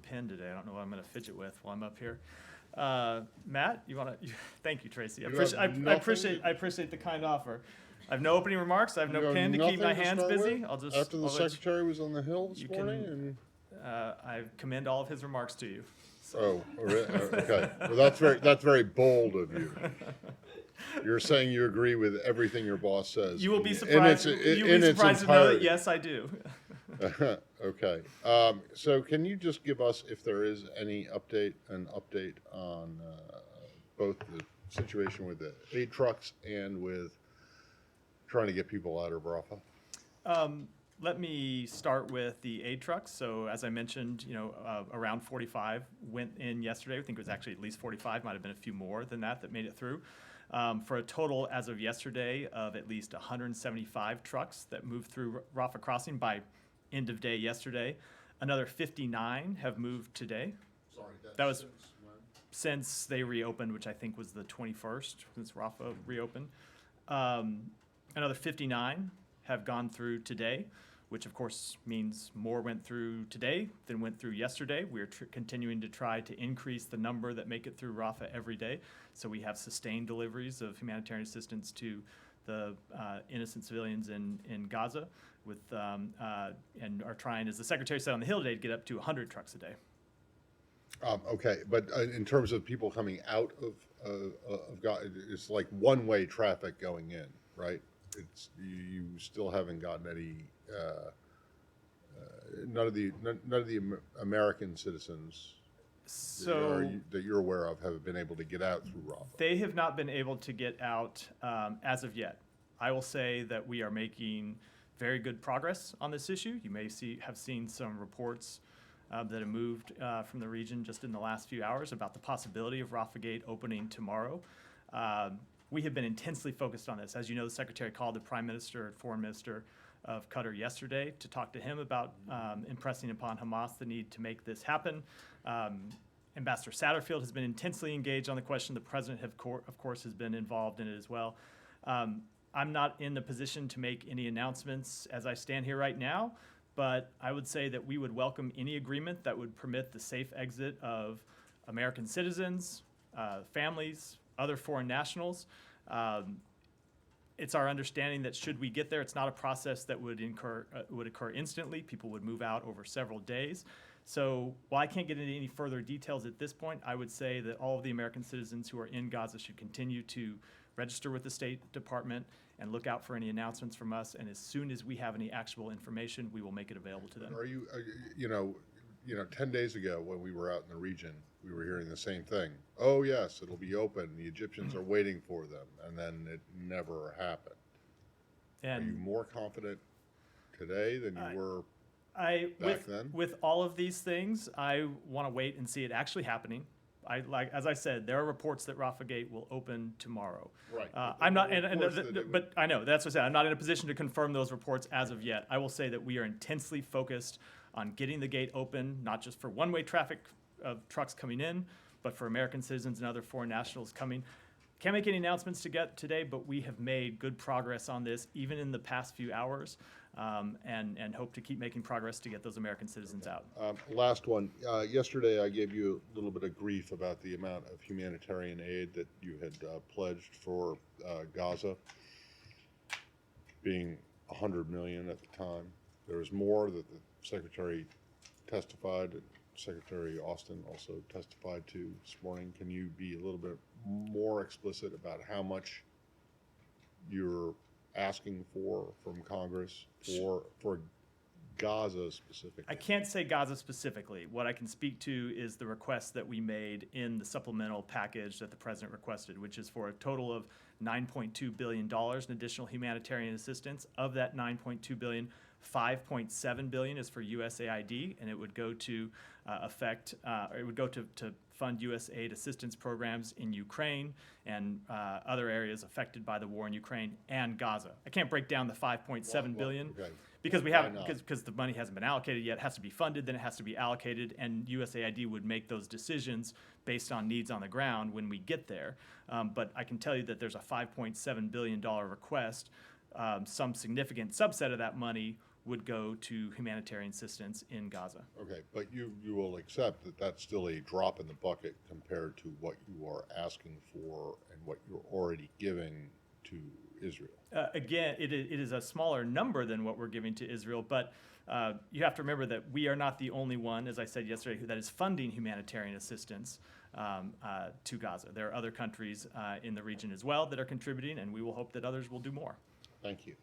pen today. I don't know what I'm going to fidget with while I'm up here. Matt, you want to? Thank you, Tracy. I appreciate the kind offer. I have no opening remarks. I have no pen to keep my hands busy. After the secretary was on the Hill this morning, and I commend all of his remarks to you. So. oh, okay. Well, that's very bold of you. You're saying you agree with everything your boss says. You will be surprised. You'll be surprised to know that yes, I do. Okay. So can you just give us, if there is an update on both the situation with the aid trucks and with trying to get people out of Rafah? Let me start with the aid trucks. So as I mentioned, around 45 went in yesterday. I think it was actually at least 45, might have been a few more than that made it through. For a total, as of yesterday, of at least 175 trucks that moved through Rafah crossing by end of day yesterday. Another 59 have moved today. Sorry, that was since they reopened, which I think was the 21st, since Rafah reopened. Another 59 have gone through today, which of course means more went through today than went through yesterday. We're continuing to try to increase the number that make it through Rafah every day. So we have sustained deliveries of humanitarian assistance to the innocent civilians in Gaza, and are trying, as the Secretary said on the Hill today, to get up to 100 trucks a day. Okay, but in terms of people coming out of Gaza, it's like one-way traffic going in, right? It's you still haven't gotten any. None of the American citizens that you're aware of have been able to get out through Rafah. They have not been able to get out as of yet. I will say that we are making very good progress on this issue. You may have seen some reports that have moved from the region just in the last few hours about the possibility of Rafah Gate opening tomorrow. We have been intensely focused on this. As you know, the Secretary called the Prime Minister and Foreign Minister of Qatar yesterday to talk to him about impressing upon Hamas the need to make this happen. Ambassador Satterfield has been intensely engaged on the question. The President, of course, has been involved in it as well. I'm not in the position to make any announcements as I stand here right now, but I would say that we would welcome any agreement that would permit the safe exit of American citizens, families, other foreign nationals. It's our understanding that should we get there, it's not a process that would occur instantly. People would move out over several days. So while I can't get into any further details at this point, I would say that all of the American citizens who are in Gaza should continue to register with the State Department and look out for any announcements from us. And as soon as we have any actual information, we will make it available to them. Are you 10 days ago when we were out in the region, we were hearing the same thing. Oh yes, it'll be open. The Egyptians are waiting for them, and then it never happened. And are you more confident today than you were back then? With all of these things, I want to wait and see it actually happening. As I said, there are reports that Rafah Gate will open tomorrow. Right. I'm not, but I know that's what I said. I'm not in a position to confirm those reports as of yet. I will say that we are intensely focused on getting the gate open, not just for one-way traffic of trucks coming in, but for American citizens and other foreign nationals coming. Can't make any announcements today, but we have made good progress on this, even in the past few hours, and hope to keep making progress to get those American citizens out. Last one. Yesterday, I gave you a little bit of grief about the amount of humanitarian aid that you had pledged for Gaza, being $100 million at the time. There was more that the Secretary testified. Secretary Austin also testified to this morning. Can you be a little bit more explicit about how much you're asking for from Congress for Gaza specifically? I can't say Gaza specifically. What I can speak to is the request that we made in the supplemental package that the President requested, which is for a total of $9.2 billion in additional humanitarian assistance. Of that $9.2 billion, $5.7 billion is for USAID, and it would go to to fund USAID assistance programs in Ukraine and other areas affected by the war in Ukraine and Gaza. I can't break down the $5.7 billion because because the money hasn't been allocated yet. It has to be funded, then it has to be allocated, and USAID would make those decisions based on needs on the ground when we get there. But I can tell you that there's a $5.7 billion request. Some significant subset of that money would go to humanitarian assistance in Gaza. Okay, but you will accept that that's still a drop in the bucket compared to what you are asking for and what you're already giving to Israel. Again, it is a smaller number than what we're giving to Israel, but you have to remember that we are not the only one, as I said yesterday, that is funding humanitarian assistance to Gaza. There are other countries in the region as well that are contributing, and we will hope that others will do more. Thank you.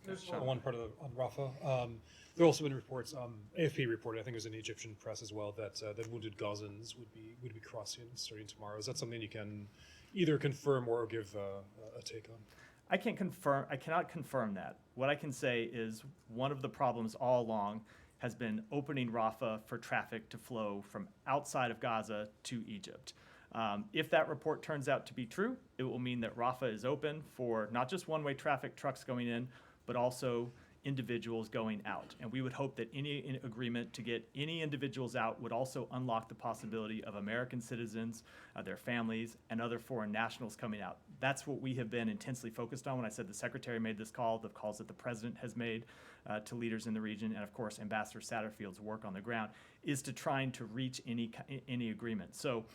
There's one part on Rafah. There have also been reports. AFP reported, I think it was in the Egyptian press as well, that that wounded Gazans would be crossing starting tomorrow. Is that something you can either confirm or give a take on? I cannot confirm that. What I can say is one of the problems all along has been opening Rafah for traffic to flow from outside of Gaza to Egypt. If that report turns out to be true, it will mean that Rafah is open for not just one-way traffic, trucks going in, but also individuals going out. And we would hope that any agreement to get any individuals out would also unlock the possibility of American citizens, their families, and other foreign nationals coming out. That's what we have been intensely focused on. When I said the Secretary made this call, the calls that the President has made to leaders in the region, and of course Ambassador Satterfield's work on the ground, is to trying to reach any agreement. So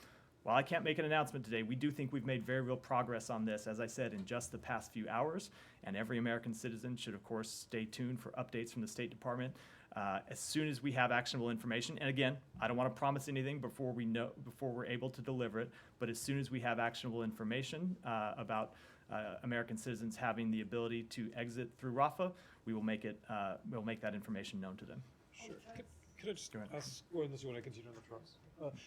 while I can't make an announcement today, we do think we've made very real progress on this, as I said, in just the past few hours. And every American citizen should, of course, stay tuned for updates from the State Department as soon as we have actionable information. And again, I don't want to promise anything before we're able to deliver it. But as soon as we have actionable information about American citizens having the ability to exit through Rafah, we will make that information known to them. Sure. Can I just Go ahead. ask, or unless you want to continue on the trucks?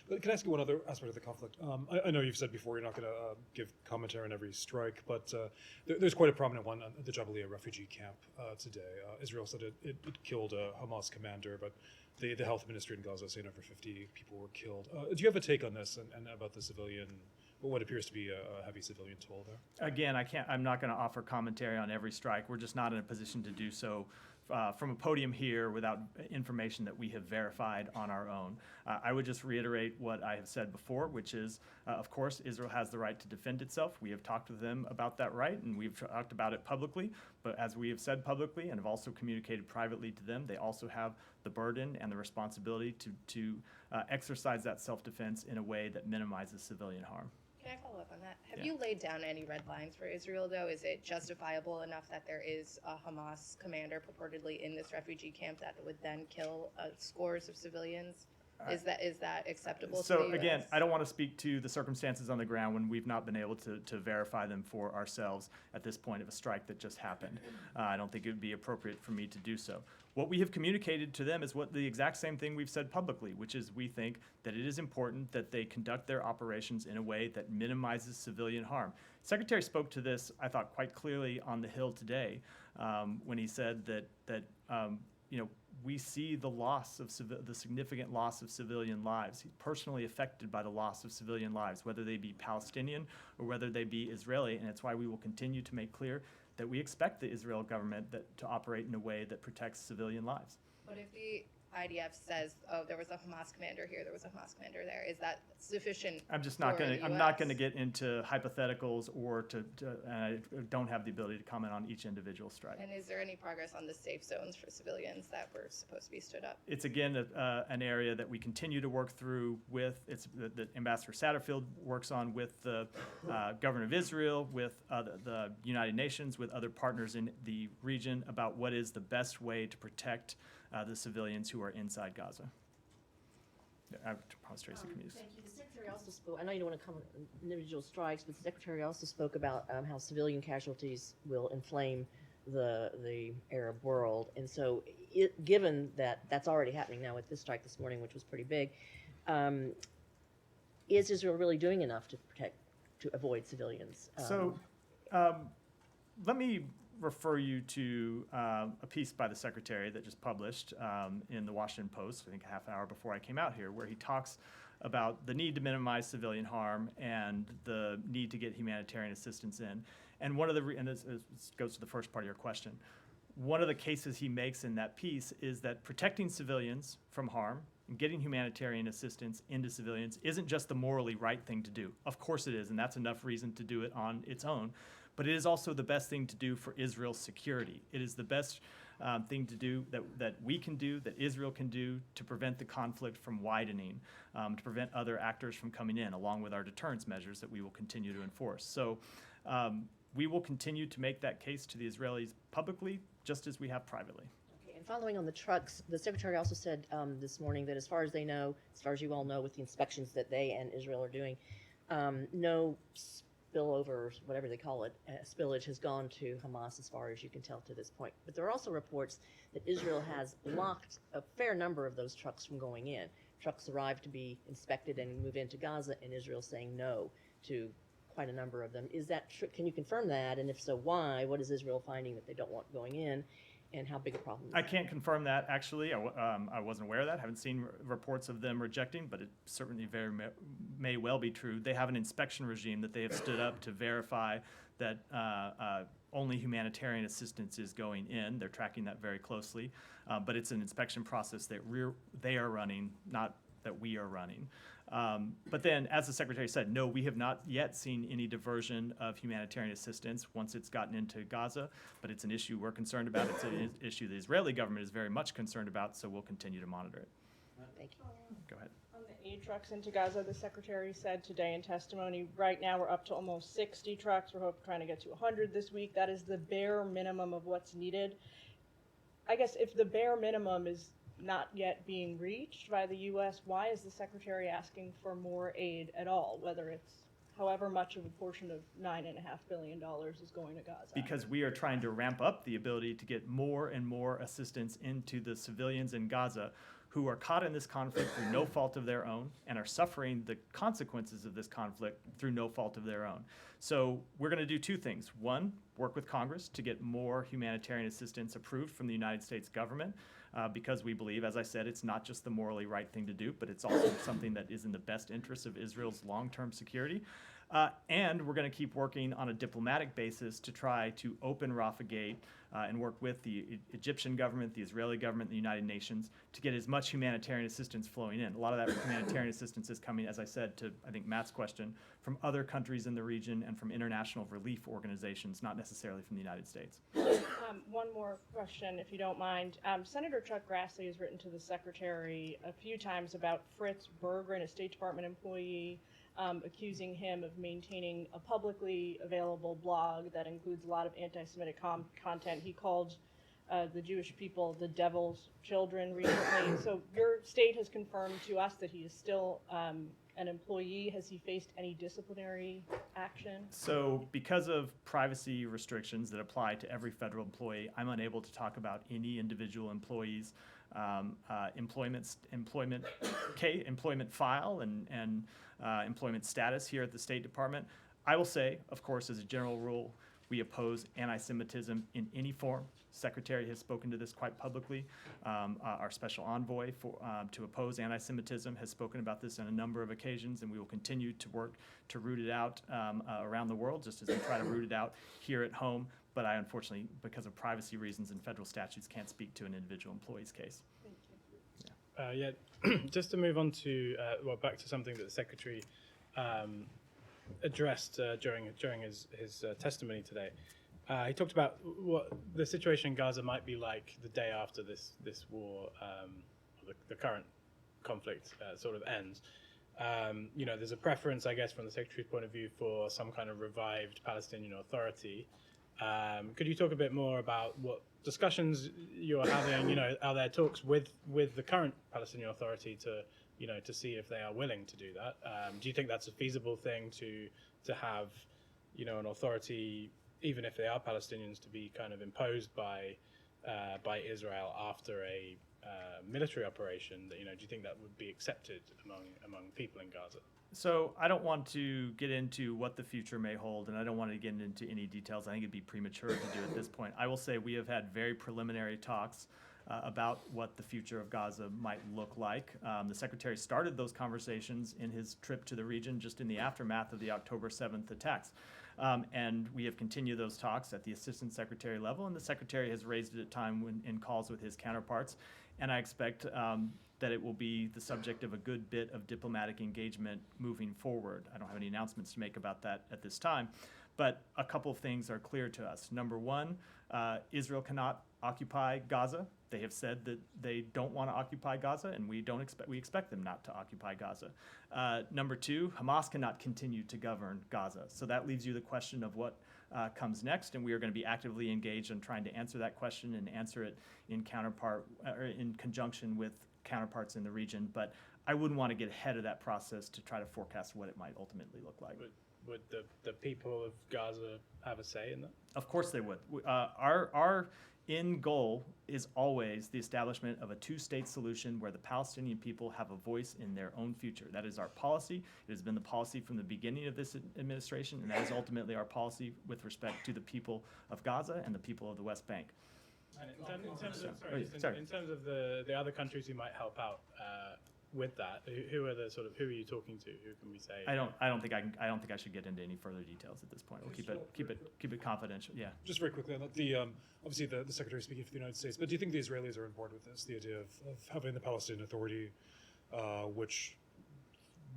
But can I ask you one other aspect of the conflict? I know you've said before you're not going to give commentary on every strike, but there's quite a prominent one at the Jabalia refugee camp today. Israel said it killed a Hamas commander, but the health ministry in Gaza saying over 50 people were killed. Do you have a take on this and about the civilian, what appears to be a heavy civilian toll there? Again, I'm not going to offer commentary on every strike. We're just not in a position to do so from a podium here without information that we have verified on our own. I would just reiterate what I have said before, which is, of course, Israel has the right to defend itself. We have talked with them about that right, and we've talked about it publicly. But as we have said publicly and have also communicated privately to them, they also have the burden and the responsibility to exercise that self-defense in a way that minimizes civilian harm. Can I follow up on that? Have Yeah. you laid down any red lines for Israel, though? Is it justifiable enough that there is a Hamas commander purportedly in this refugee camp that would then kill scores of civilians? Is that acceptable to the So US? again, I don't want to speak to the circumstances on the ground when we've not been able to verify them for ourselves at this point of a strike that just happened. I don't think it would be appropriate for me to do so. What we have communicated to them is what the exact same thing we've said publicly, which is we think that it is important that they conduct their operations in a way that minimizes civilian harm. Secretary spoke to this, I thought, quite clearly on the Hill today when he said that we see the significant loss of civilian lives. He's personally affected by the loss of civilian lives, whether they be Palestinian or whether they be Israeli, and it's why we will continue to make clear that we expect the Israel government to operate in a way that protects civilian lives. But if the IDF says, "Oh, there was a Hamas commander here, there was a Hamas commander there," is that sufficient? I'm just not for going the to. I'm not US? going to get into hypotheticals or I don't have the ability to comment on each individual strike. And is there any progress on the safe zones for civilians that were supposed to be stood up? It's again an area that we continue to work through with. It's that Ambassador Satterfield works on with the government of Israel, with the United Nations, with other partners in the region about what is the best way to protect the civilians who are inside Gaza. Yeah, I promise Tracy can use. Thank you. The Secretary also spoke, I know you don't want to comment on individual strikes, but the Secretary also spoke about how civilian casualties will inflame the Arab world. And so given that that's already happening now with this strike this morning, which was pretty big, is Israel really doing enough to avoid civilians? Let me refer you to a piece by the Secretary that just published in the Washington Post, I think a half hour before I came out here, where he talks about the need to minimize civilian harm and the need to get humanitarian assistance in. And one of this goes to the first part of your question. One of the cases he makes in that piece is that protecting civilians from harm and getting humanitarian assistance into civilians isn't just the morally right thing to do. Of course it is, and that's enough reason to do it on its own. But it is also the best thing to do for Israel's security. It is the best thing to do that we can do, that Israel can do to prevent the conflict from widening, to prevent other actors from coming in, along with our deterrence measures that we will continue to enforce. So we will continue to make that case to the Israelis publicly, just as we have privately. Okay, and following on the trucks, the Secretary also said this morning that as far as they know, as far as you all know with the inspections that they and Israel are doing, no spillover, whatever they call it, spillage has gone to Hamas as far as you can tell to this point. But there are also reports that Israel has blocked a fair number of those trucks from going in. Trucks arrive to be inspected and move into Gaza, and Israel saying no to quite a number of them. Is that true? Can you confirm that? And if so, why? What is Israel finding that they don't want going in? And how big a problem is I that? can't confirm that, actually. I wasn't aware of that. Haven't seen reports of them rejecting, but it certainly may well be true. They have an inspection regime that they have stood up to verify that only humanitarian assistance is going in. They're tracking that very closely. But it's an inspection process that they are running, not that we are running. But then, as the Secretary said, no, we have not yet seen any diversion of humanitarian assistance once it's gotten into Gaza, but it's an issue we're concerned about. It's an issue the Israeli government is very much concerned about, so we'll continue to monitor it. Thank you. Go ahead. On the aid trucks into Gaza, the Secretary said today in testimony, right now we're up to almost 60 trucks. We're trying to get to 100 this week. That is the bare minimum of what's needed. I guess if the bare minimum is not yet being reached by the U.S., why is the Secretary asking for more aid at all, whether it's however much of a portion of $9.5 billion is going to Gaza? Because we are trying to ramp up the ability to get more and more assistance into the civilians in Gaza who are caught in this conflict through no fault of their own and are suffering the consequences of this conflict through no fault of their own. So we're going to do two things. One, work with Congress to get more humanitarian assistance approved from the United States government, because we believe, as I said, it's not just the morally right thing to do, but it's also something that is in the best interest of Israel's long-term security. And we're going to keep working on a diplomatic basis to try to open Rafah Gate and work with the Egyptian government, the Israeli government, the United Nations to get as much humanitarian assistance flowing in. A lot of that humanitarian assistance is coming, as I said, to, I think, Matt's question, from other countries in the region and from international relief organizations, not necessarily from the United States. One more question, if you don't mind. Senator Chuck Grassley has written to the Secretary a few times about Fritz Berggren, a State Department employee, accusing him of maintaining a publicly available blog that includes a lot of anti-Semitic content. He called the Jewish people the devil's children recently. So your state has confirmed to us that he is still an employee. Has he faced any disciplinary action? So because of privacy restrictions that apply to every federal employee, I'm unable to talk about any individual employee's employment file and employment status here at the State Department. I will say, of course, as a general rule, we oppose anti-Semitism in any form. Secretary has spoken to this quite publicly. Our special envoy to oppose anti-Semitism has spoken about this on a number of occasions, and we will continue to work to root it out around the world, just as we try to root it out here at home. But I, unfortunately, because of privacy reasons and federal statutes, can't speak to an individual employee's case. Yeah, just to move on to, back to something that the Secretary addressed during his testimony today. He talked about what the situation in Gaza might be like the day after this war, the current conflict sort of ends. There's a preference, I guess, from the Secretary's point of view for some kind of revived Palestinian Authority. Could you talk a bit more about what discussions you're having? Are there talks with the current Palestinian Authority to see if they are willing to do that? Do you think that's a feasible thing to have, an authority, even if they are Palestinians, to be kind of imposed by Israel after a military operation? Do you think that would be accepted among people in Gaza? So I don't want to get into what the future may hold, and I don't want to get into any details. I think it'd be premature to do at this point. I will say we have had very preliminary talks about what the future of Gaza might look like. The Secretary started those conversations in his trip to the region just in the aftermath of the October 7th attacks. And we have continued those talks at the Assistant Secretary level, and the Secretary has raised it at time in calls with his counterparts. And I expect that it will be the subject of a good bit of diplomatic engagement moving forward. I don't have any announcements to make about that at this time, but a couple of things are clear to us. Number one, Israel cannot occupy Gaza. They have said that they don't want to occupy Gaza, and we expect them not to occupy Gaza. Number two, Hamas cannot continue to govern Gaza. So that leaves you the question of what comes next, and we are going to be actively engaged in trying to answer that question and answer it in conjunction with counterparts in the region. But I wouldn't want to get ahead of that process to try to forecast what it might ultimately look like. Would the people of Gaza have a say in that? Of course they would. Our end goal is always the establishment of a two-state solution where the Palestinian people have a voice in their own future. That is our policy. It has been the policy from the beginning of this administration, and that is ultimately our policy with respect to the people of Gaza and the people of the West Bank. And in terms of, Sorry. in terms of the other countries who might help out with that, who are you talking to? Who can we say? I don't think I should get into any further details at this point. We'll keep it confidential. Yeah. Just very quickly, obviously the Secretary speaking for the United States, but do you think the Israelis are on board with this, the idea of having the Palestinian Authority, which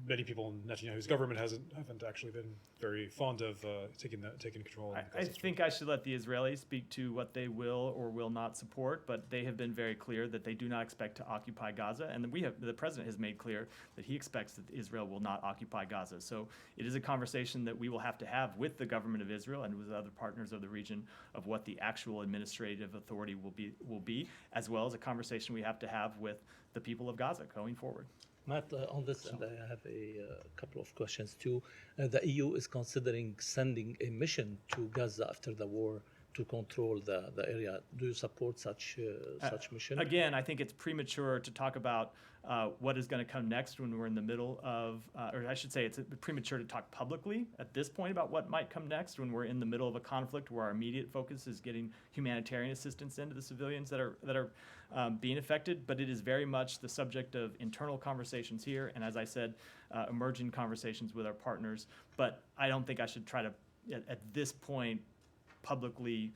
many people in Netanyahu's government haven't actually been very fond of taking control? I think I should let the Israelis speak to what they will or will not support, but they have been very clear that they do not expect to occupy Gaza, and the president has made clear that he expects that Israel will not occupy Gaza. So it is a conversation that we will have to have with the government of Israel and with other partners of the region of what the actual administrative authority will be, as well as a conversation we have to have with the people of Gaza going forward. Matt, on this, and I have a couple of questions too. The EU is considering sending a mission to Gaza after the war to control the area. Do you support such mission? Again, I think it's premature to talk about what is going to come next when we're in the middle of, or I should say it's premature to talk publicly at this point about what might come next when we're in the middle of a conflict where our immediate focus is getting humanitarian assistance into the civilians that are being affected. But it is very much the subject of internal conversations here, and as I said, emerging conversations with our partners. But I don't think I should try to, at this point, publicly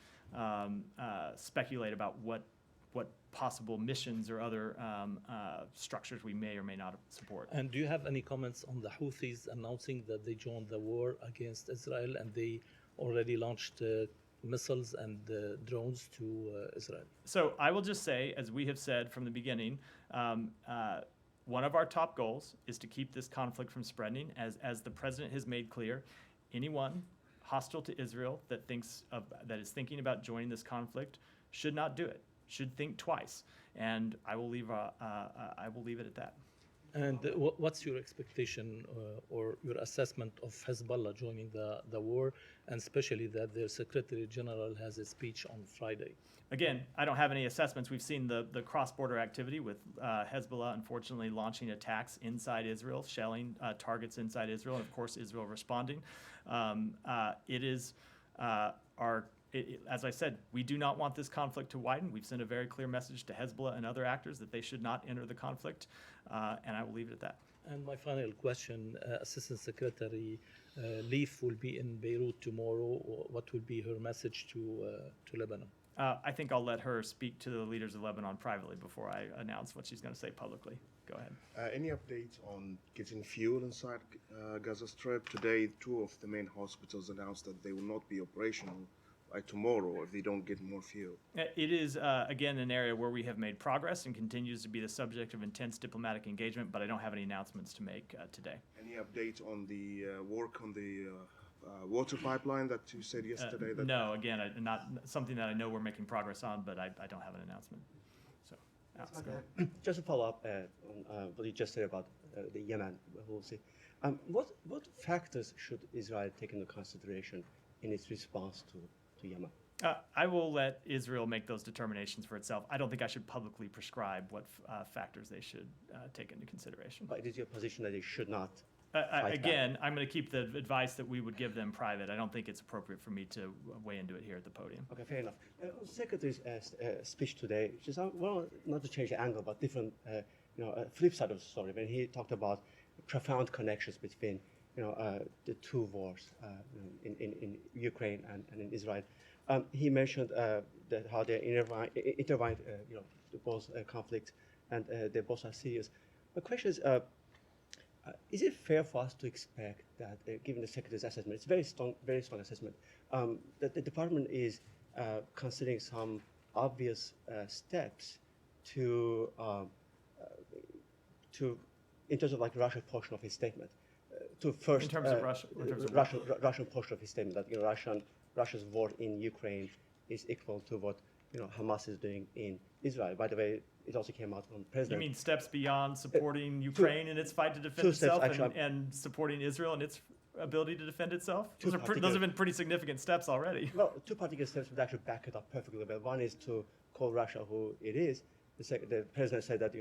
speculate about what possible missions or other structures we may or may not support. And do you have any comments on the Houthis announcing that they joined the war against Israel and they already launched missiles and drones to Israel? So I will just say, as we have said from the beginning, one of our top goals is to keep this conflict from spreading. As the president has made clear, anyone hostile to Israel that is thinking about joining this conflict should not do it. Should think twice, and I will leave it at that. And what's your expectation or your assessment of Hezbollah joining the war, and especially that their Secretary General has a speech on Friday? Again, I don't have any assessments. We've seen the cross-border activity with Hezbollah, unfortunately, launching attacks inside Israel, shelling targets inside Israel, and of course, Israel responding. As I said, we do not want this conflict to widen. We've sent a very clear message to Hezbollah and other actors that they should not enter the conflict, and I will leave it at that. And my final question, Assistant Secretary Leaf will be in Beirut tomorrow. What will be her message to Lebanon? I think I'll let her speak to the leaders of Lebanon privately before I announce what she's going to say publicly. Go ahead. Any updates on getting fuel inside Gaza Strip? Today, two of the main hospitals announced that they will not be operational by tomorrow if they don't get more fuel. It is, again, an area where we have made progress and continues to be the subject of intense diplomatic engagement, but I don't have any announcements to make today. Any update on the work on the water pipeline that you said yesterday? No, again, not something that I know we're making progress on, but I don't have an announcement. So, Alex, go ahead. Just to follow up on what you just said about the Yemen, we'll see. What factors should Israel take into consideration in its response to Yemen? I will let Israel make those determinations for itself. I don't think I should publicly prescribe what factors they should take into consideration. But it is your position that they should not? Again, I'm going to keep the advice that we would give them private. I don't think it's appropriate for me to weigh into it here at the podium. Okay, fair enough. Secretary's speech today, which is, well, not to change the angle, but different, flip side of the story, when he talked about profound connections between the two wars in Ukraine and in Israel. He mentioned that how they intertwined both conflicts and they both are serious. My question is it fair for us to expect that, given the Secretary's assessment, it's very strong assessment, that the department is considering some obvious steps to, in terms of like Russian portion of his statement, to first In terms of Russia, in terms of Russian portion of his statement that Russia's war in Ukraine is equal to what Hamas is doing in Israel. By the way, it also came out from You President. mean steps beyond supporting Ukraine in its fight to defend two steps, itself actually. and supporting Israel and its ability to defend itself? Two Those particular- have been pretty significant steps already. Well, two particular steps would actually back it up perfectly well. One is to call Russia who it is. The president said that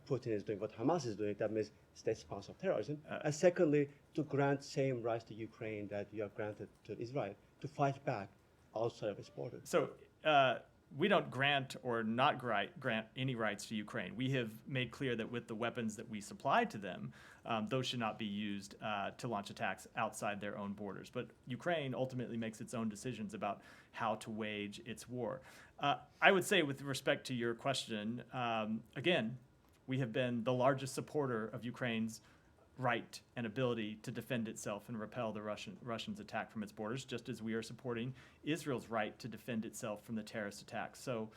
Putin is doing what Hamas is doing. That means state-sponsored terrorism. And secondly, to grant same rights to Ukraine that you have granted to Israel to fight back outside of its borders. So we don't grant or not grant any rights to Ukraine. We have made clear that with the weapons that we supply to them, those should not be used to launch attacks outside their own borders. But Ukraine ultimately makes its own decisions about how to wage its war. I would say, with respect to your question, again, we have been the largest supporter of Ukraine's right and ability to defend itself and repel the Russians' attack from its borders, just as we are supporting Israel's right to defend itself from the terrorist attacks. So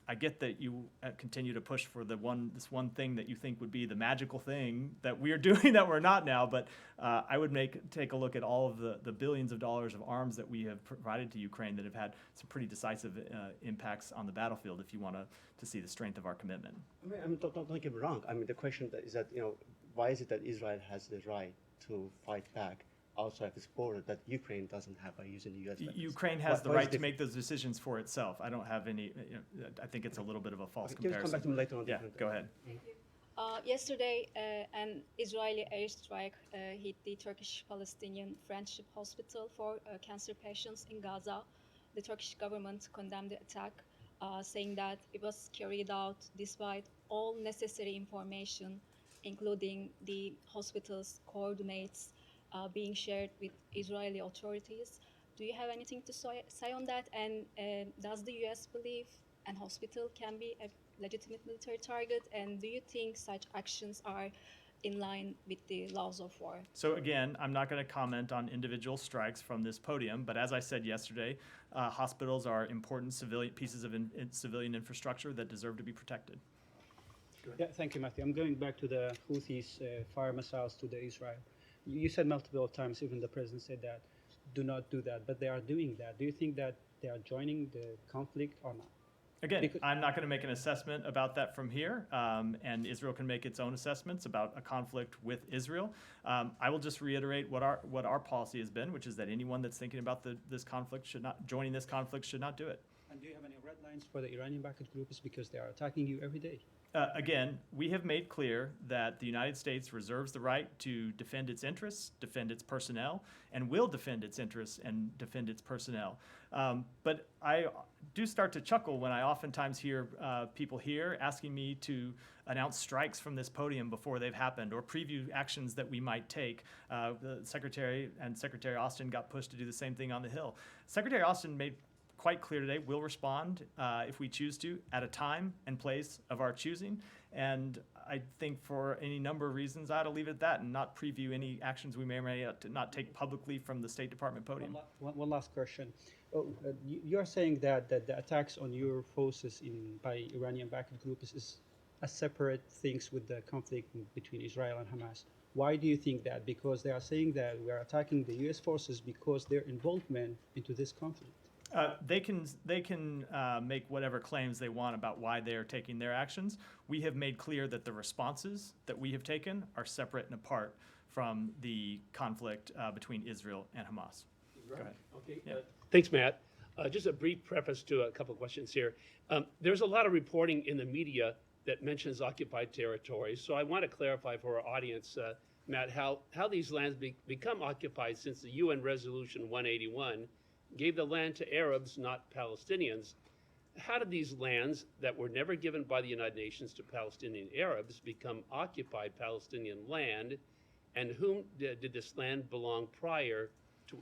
I get that you continue to push for this one thing that you think would be the magical thing that we are doing that we're not now, but I would take a look at all of the billions of dollars of arms that we have provided to Ukraine that have had some pretty decisive impacts on the battlefield if you want to see the strength of our commitment. Don't get me wrong. The question is that why is it that Israel has the right to fight back outside of its border that Ukraine doesn't have by using the U.S. weapons? Ukraine has the Why is right it to make those decisions for itself. I don't have any. I think it's a little bit of a false Can you come back to comparison. me later on? Yeah, different- go ahead. Yesterday, an Israeli airstrike hit the Turkish-Palestinian Friendship Hospital for cancer patients in Gaza. The Turkish government condemned the attack, saying that it was carried out despite all necessary information, including the hospital's coordinates being shared with Israeli authorities. Do you have anything to say on that? And does the U.S. believe an hospital can be a legitimate military target? And do you think such actions are in line with the laws of war? So again, I'm not going to comment on individual strikes from this podium, but as I said yesterday, hospitals are important pieces of civilian infrastructure that deserve to be protected. Yeah, thank you, Matthew. I'm going back to the Houthis fire missiles to the Israel. You said multiple times, even the president said that, do not do that, but they are doing that. Do you think that they are joining the conflict or not? Again, Because- I'm not going to make an assessment about that from here, and Israel can make its own assessments about a conflict with Israel. I will just reiterate what our policy has been, which is that anyone that's thinking about this conflict joining this conflict should not do it. And do you have any red lines for the Iranian-backed groups because they are attacking you every day? Again, we have made clear that the United States reserves the right to defend its interests, defend its personnel, and will defend its interests and defend its personnel. But I do start to chuckle when I oftentimes hear people here asking me to announce strikes from this podium before they've happened or preview actions that we might take. The Secretary Austin got pushed to do the same thing on the Hill. Secretary Austin made quite clear today, we'll respond if we choose to at a time and place of our choosing. And I think for any number of reasons, I ought to leave it at that and not preview any actions we may or may not take publicly from the State Department podium. One last question. You are saying that the attacks on your forces by Iranian-backed groups is a separate things with the conflict between Israel and Hamas. Why do you think that? Because they are saying that we are attacking the U.S. forces because their involvement into this conflict. They can make whatever claims they want about why they are taking their actions. We have made clear that the responses that we have taken are separate and apart from the conflict between Israel and Hamas. Go ahead. Okay. Yeah. Thanks, Matt. Just a brief preface to a couple of questions here. There's a lot of reporting in the media that mentions occupied territories, so I want to clarify for our audience, Matt, how these lands become occupied since the UN Resolution 181 gave the land to Arabs, not Palestinians. How did these lands that were never given by the United Nations to Palestinian Arabs become occupied Palestinian land? And whom did this land belong prior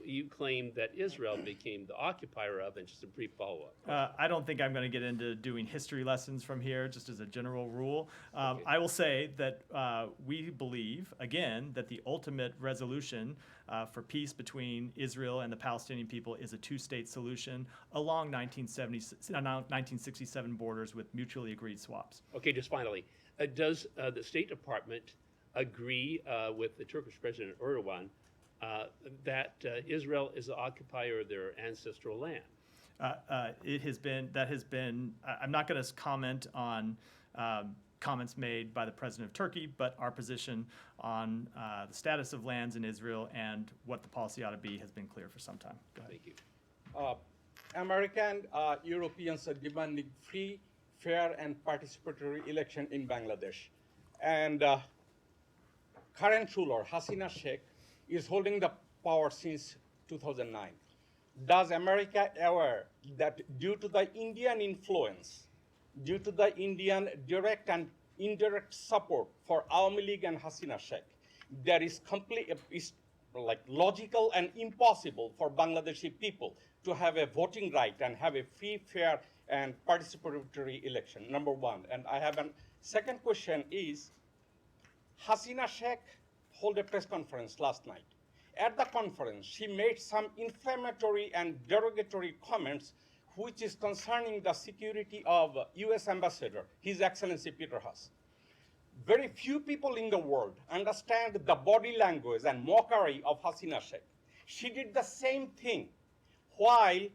you claim that Israel became the occupier of, and just a brief follow-up. I don't think I'm going to get into doing history lessons from here, just as a general rule. Okay. I will say that we believe, again, that the ultimate resolution for peace between Israel and the Palestinian people is a two-state solution along 1967 borders with mutually agreed swaps. Okay, just finally, does the State Department agree with the Turkish President Erdogan that Israel is the occupier of their ancestral land? I'm not going to comment on comments made by the president of Turkey, but our position on the status of lands in Israel and what the policy ought to be has been clear for some time. Go ahead. Thank you. American Europeans are demanding free, fair, and participatory election in Bangladesh. And current ruler, Hasina Sheikh, is holding the power since 2009. Does America aware that due to the Indian influence, due to the Indian direct and indirect support for Awami League and Hasina Sheikh, there is logical and impossible for Bangladeshi people to have a voting right and have a free, fair, and participatory election, number one. And I have a second question is, Hasina Sheikh held a press conference last night. At the conference, she made some inflammatory and derogatory comments which is concerning the security of US Ambassador, His Excellency Peter Haas. Very few people in the world understand the body language and mockery of Hasina Sheikh. She did the same thing while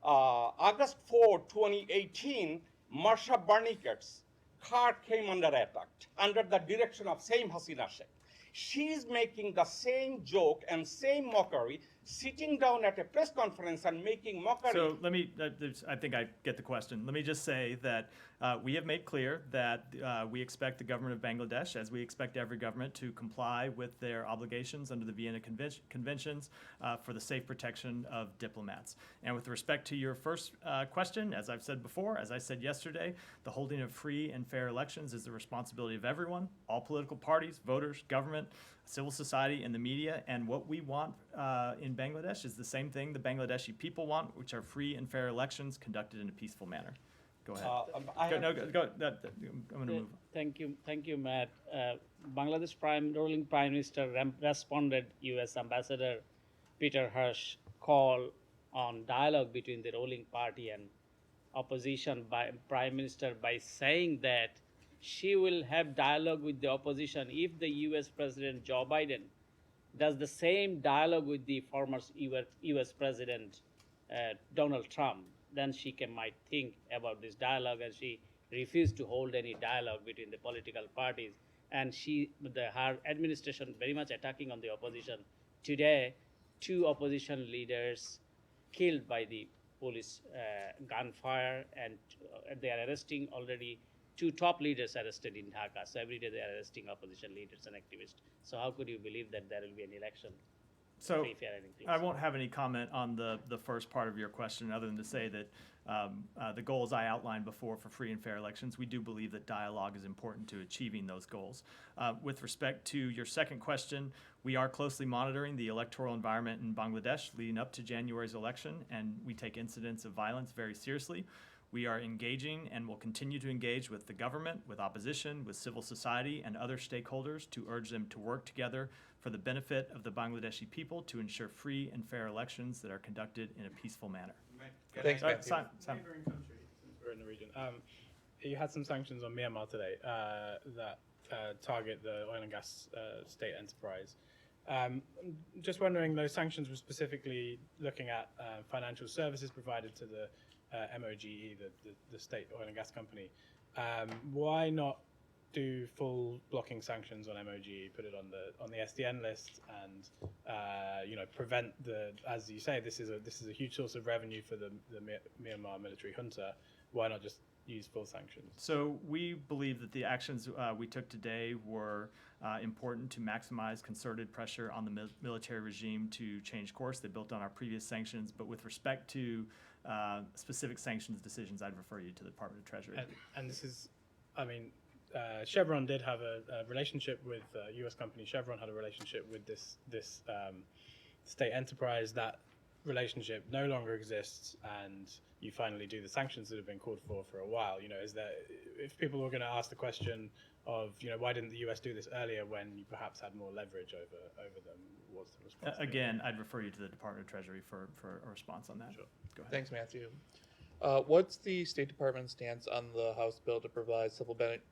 August 4, 2018, Marsha Barnicate's car came under attack under the direction of same Hasina Sheikh. She is making the same joke and same mockery, sitting down at a press conference and making mockery. So let me, I think I get the question. Let me just say that we have made clear that we expect the government of Bangladesh, as we expect every government, to comply with their obligations under the Vienna Conventions for the safe protection of diplomats. And with respect to your first question, as I've said before, as I said yesterday, the holding of free and fair elections is the responsibility of everyone, all political parties, voters, government, civil society, and the media. And what we want in Bangladesh is the same thing the Bangladeshi people want, which are free and fair elections conducted in a peaceful manner. Go ahead. I'm going to move. Thank you, Matt. Bangladesh ruling Prime Minister responded U.S. Ambassador Peter Hirsch call on dialogue between the ruling party and opposition by Prime Minister by saying that she will have dialogue with the opposition if the U.S. President Joe Biden does the same dialogue with the former U.S. President Donald Trump. Then she might think about this dialogue, and she refused to hold any dialogue between the political parties. And her administration very much attacking on the opposition. Today, 2 opposition leaders killed by the police gunfire, and they are arresting already 2 top leaders arrested in Dhaka. So every day they are arresting opposition leaders and activists. So how could you believe that there will be an election? So free, fair, and inclusive? I won't have any comment on the first part of your question other than to say that the goals I outlined before for free and fair elections, we do believe that dialogue is important to achieving those goals. With respect to your second question, we are closely monitoring the electoral environment in Bangladesh leading up to January's election, and we take incidents of violence very seriously. We are engaging and will continue to engage with the government, with opposition, with civil society, and other stakeholders to urge them to work together for the benefit of the Bangladeshi people to ensure free and fair elections that are conducted in a peaceful manner. Thanks, Matt. Simon. Neighboring country, since we're in the region. You had some sanctions on Myanmar today that target the oil and gas state enterprise. Just wondering, those sanctions were specifically looking at financial services provided to the MOGE, the state oil and gas company. Why not do full blocking sanctions on MOGE, put it on the SDN list, and prevent as you say, this is a huge source of revenue for the Myanmar military junta. Why not just use full sanctions? So we believe that the actions we took today were important to maximize concerted pressure on the military regime to change course. They built on our previous sanctions, but with respect to specific sanctions decisions, I'd refer you to the Department of Treasury. And this is, Chevron did have a relationship with U.S. company. Chevron had a relationship with this state enterprise, that relationship no longer exists, and you finally do the sanctions that have been called for a while. Is there, if people were going to ask the question of, why didn't the US do this earlier when you perhaps had more leverage over them, what's the response? Again, I'd refer you to the Department of Treasury for a response on that. Sure. Go ahead. Thanks, Matthew. What's the State Department's stance on the House bill to provide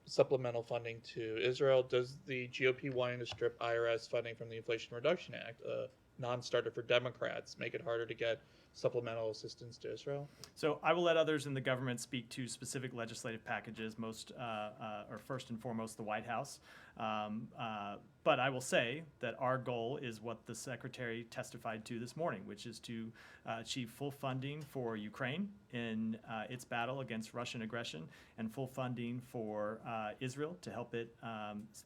supplemental funding to Israel? Does the GOP wanting to strip IRS funding from the Inflation Reduction Act, a non-starter for Democrats, make it harder to get supplemental assistance to Israel? So I will let others in the government speak to specific legislative packages, or first and foremost the White House. But I will say that our goal is what the Secretary testified to this morning, which is to achieve full funding for Ukraine in its battle against Russian aggression, and full funding for Israel to help it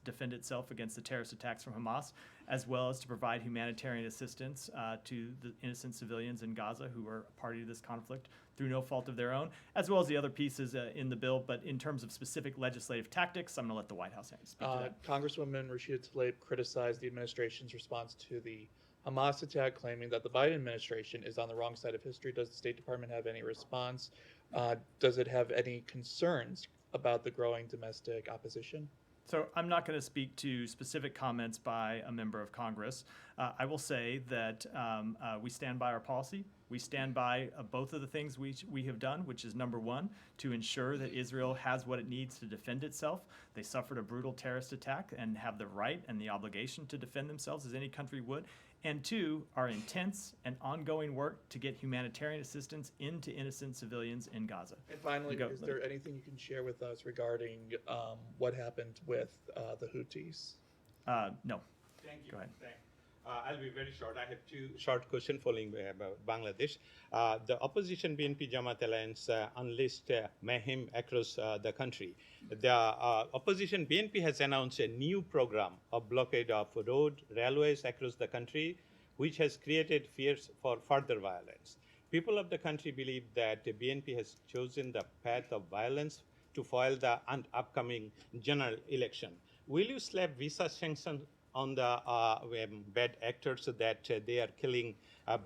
defend itself against the terrorist attacks from Hamas, as well as to provide humanitarian assistance to the innocent civilians in Gaza who are a party to this conflict through no fault of their own, as well as the other pieces in the bill. But in terms of specific legislative tactics, I'm going to let the White House speak to that. Congresswoman Rashida Tlaib criticized the administration's response to the Hamas attack, claiming that the Biden administration is on the wrong side of history. Does the State Department have any response? Does it have any concerns about the growing domestic opposition? So I'm not going to speak to specific comments by a member of Congress. I will say that we stand by our policy. We stand by both of the things we have done, which is number one, to ensure that Israel has what it needs to defend itself. They suffered a brutal terrorist attack and have the right and the obligation to defend themselves as any country would. And two, our intense and ongoing work to get humanitarian assistance into innocent civilians in Gaza. And finally, is there anything you can share with us regarding what happened with the Houthis? No. Thank you. Go ahead. I'll be very short. I have two short questions following about Bangladesh. The opposition BNP Jamaat Alliance unleashed mayhem across the country. The opposition BNP has announced a new program of blockade of road, railways across the country, which has created fears for further violence. People of the country believe that the BNP has chosen the path of violence to foil the upcoming general election. Will you slap visa sanctions on the bad actors so that they are killing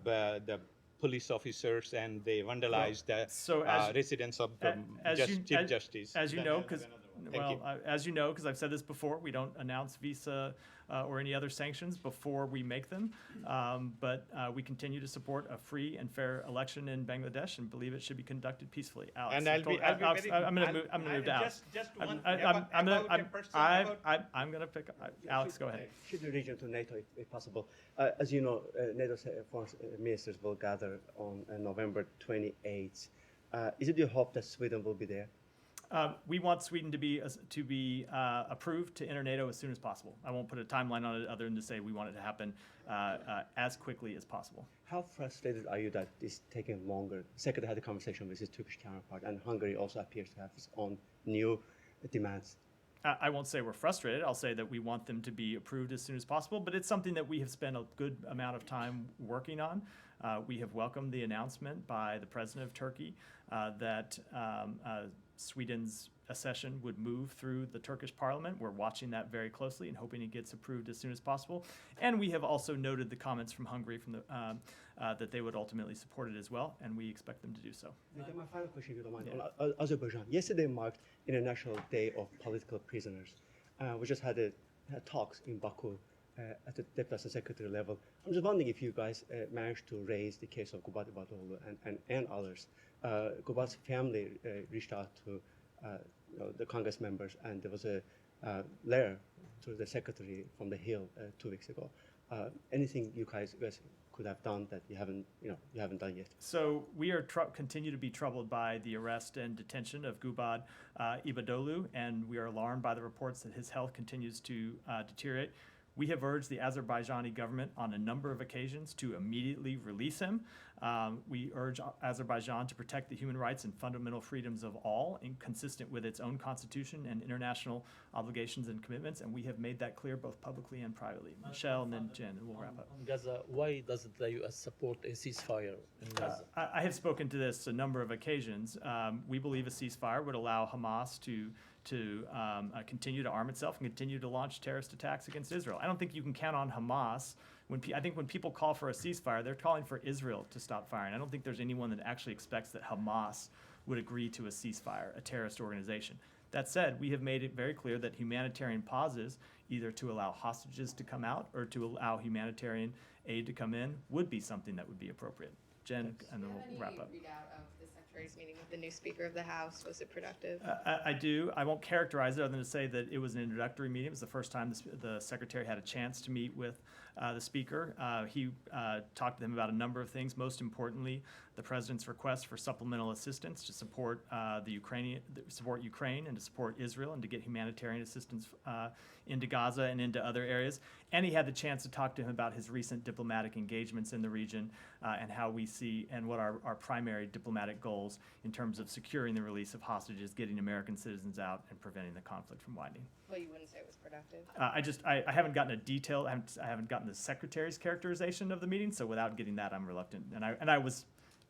the police officers and they vandalize the residence of the Chief Justice? As you know, because I've said this before, we don't announce visa or any other sanctions before we make them. But we continue to support a free and fair election in Bangladesh and believe it should be conducted peacefully. Alex, and I'm going to move to Alex. Just one. I'm going to pick up. Alex, go ahead. Should the region to NATO, if possible. As you know, NATO foreign ministers will gather on November 28th. Is it your hope that Sweden will be there? We want Sweden to be approved to enter NATO as soon as possible. I won't put a timeline on it other than to say we want it to happen as quickly as possible. How frustrated are you that it's taking longer? The Secretary had a conversation with his Turkish counterpart, and Hungary also appears to have its own new demands. I won't say we're frustrated. I'll say that we want them to be approved as soon as possible, but it's something that we have spent a good amount of time working on. We have welcomed the announcement by the President of Turkey that Sweden's accession would move through the Turkish parliament. We're watching that very closely and hoping it gets approved as soon as possible. And we have also noted the comments from Hungary from that they would ultimately support it as well, and we expect them to do so. My final question, if you don't mind, on Azerbaijan. Yesterday marked International Day of Political Prisoners. We just had talks in Baku at the Deputy Secretary level. I'm just wondering if you guys managed to raise the case of Gubat Ibadoglu and others. Gubat's family reached out to the Congress members, and there was a letter to the Secretary from the Hill 2 weeks ago. Anything you guys could have done that you haven't done yet? So we are continue to be troubled by the arrest and detention of Gubat Ibadoglu, and we are alarmed by the reports that his health continues to deteriorate. We have urged the Azerbaijani government on a number of occasions to immediately release him. We urge Azerbaijan to protect the human rights and fundamental freedoms of all, consistent with its own constitution and international obligations and commitments, and we have made that clear both publicly and privately. Michelle and then Jen, and we'll wrap up. On Gaza, why doesn't the U.S. support a ceasefire in Gaza? I have spoken to this a number of occasions. We believe a ceasefire would allow Hamas to continue to arm itself and continue to launch terrorist attacks against Israel. I don't think you can count on Hamas I think when people call for a ceasefire, they're calling for Israel to stop firing. I don't think there's anyone that actually expects that Hamas would agree to a ceasefire, a terrorist organization. That said, we have made it very clear that humanitarian pauses, either to allow hostages to come out or to allow humanitarian aid to come in, would be something that would be appropriate. Jen, and then we'll wrap up. Readout of the Secretary's meeting with the new Speaker of the House. Was it productive? I do. I won't characterize it other than to say that it was an introductory meeting. It was the first time the Secretary had a chance to meet with the Speaker. He talked to them about a number of things, most importantly, the President's request for supplemental assistance to support Ukraine and to support Israel and to get humanitarian assistance into Gaza and into other areas. And he had the chance to talk to him about his recent diplomatic engagements in the region and how we see and what our primary diplomatic goals in terms of securing the release of hostages, getting American citizens out, and preventing the conflict from widening. Well, you wouldn't say it was productive. I haven't gotten a detailed, I haven't gotten the Secretary's characterization of the meeting, so without getting that, I'm reluctant. And I was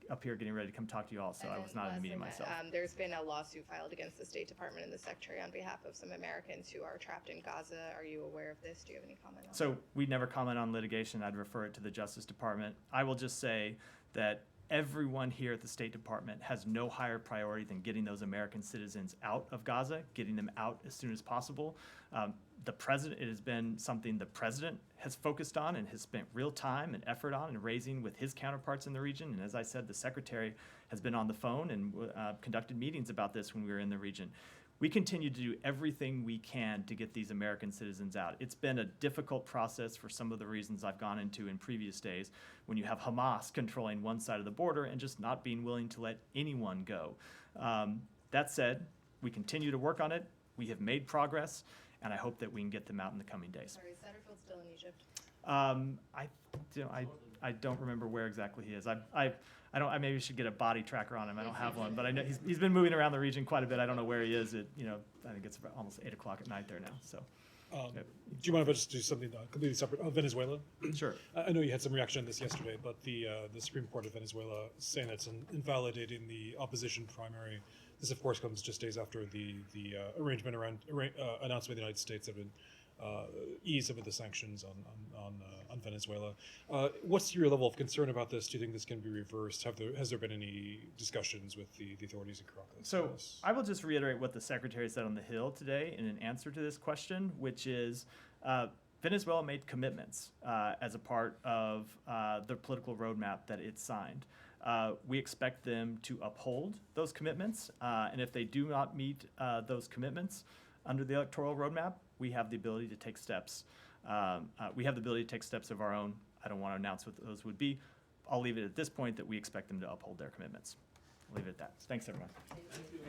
up here getting ready to come talk to you all, so I was not in the meeting myself. There's been a lawsuit filed against the State Department and the Secretary on behalf of some Americans who are trapped in Gaza. Are you aware of this? Do you have any comment on that? So we never comment on litigation. I'd refer it to the Justice Department. I will just say that everyone here at the State Department has no higher priority than getting those American citizens out of Gaza, getting them out as soon as possible. The president, it has been something the president has focused on and has spent real time and effort on and raising with his counterparts in the region. And as I said, the secretary has been on the phone and conducted meetings about this when we were in the region. We continue to do everything we can to get these American citizens out. It's been a difficult process for some of the reasons I've gone into in previous days, when you have Hamas controlling one side of the border and just not being willing to let anyone go. That said, we continue to work on it. We have made progress, and I hope that we can get them out in the coming days. Sorry, is Satterfield still in Egypt? I don't remember where exactly he is. I maybe should get a body tracker on him. I don't have one, but I know he's been moving around the region quite a bit. I don't know where he is. I think it's about almost 8 o'clock at night there now. So, do you mind if I just do something completely separate? Venezuela. Sure. I know you had some reaction on this yesterday, but the Supreme Court of Venezuela saying that's invalidating the opposition primary. This, of course, comes just days after the arrangement around announced by the United States of an ease some of the sanctions on Venezuela. What's your level of concern about this? Do you think this can be reversed? Has there been any discussions with the authorities in Caracas? So I will just reiterate what the Secretary said on the Hill today in an answer to this question, which is Venezuela made commitments as a part of the political roadmap that it signed. We expect them to uphold those commitments, and if they do not meet those commitments under the electoral roadmap, we have the ability to take steps. We have the ability to take steps of our own. I don't want to announce what those would be. I'll leave it at this point that we expect them to uphold their commitments. I'll leave it at that. Thanks, everyone. Thank you.